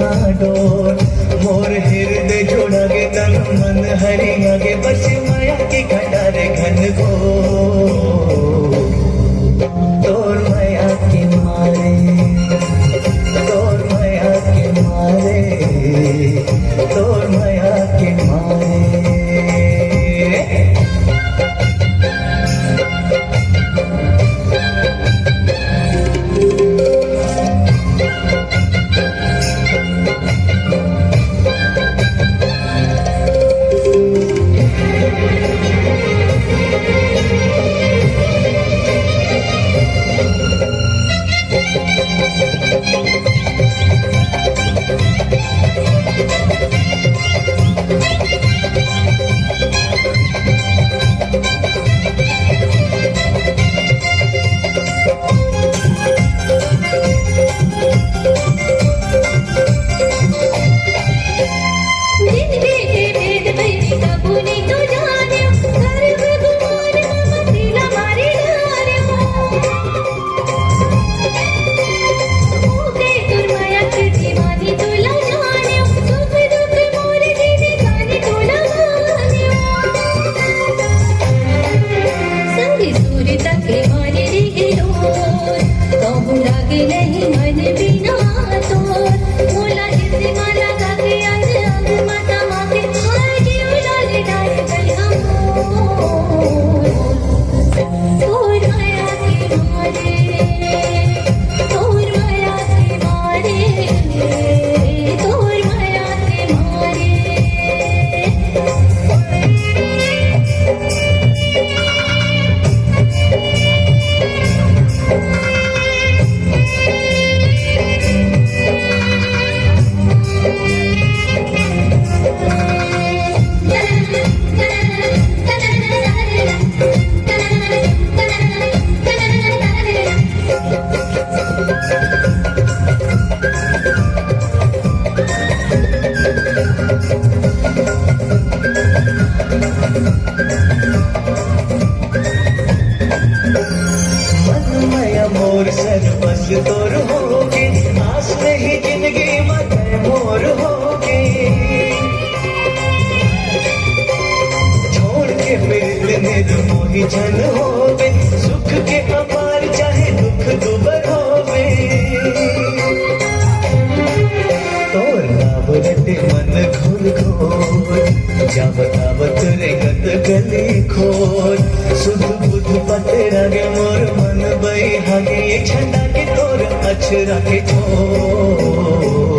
डोर मोर हृदय जोड़ा गे तन मन हरिया गे बस माया के खंडारे घन को तोर माया के मारे तोर माया के मारे तोर माया के मारे मोर सर बस तोर होगे आस में ही जिंदगी मत मोर होगे छोड़ के फिर निर्मोही जन होवे सुख के अपार चाहे दुख दुबर होवे तोर नाम रटे मन घोर घोर जावत आवत रे गत गली खोर सुध बुध पते रगे मोर मन बई हागे ये झंडा के तोर अछरा के छोर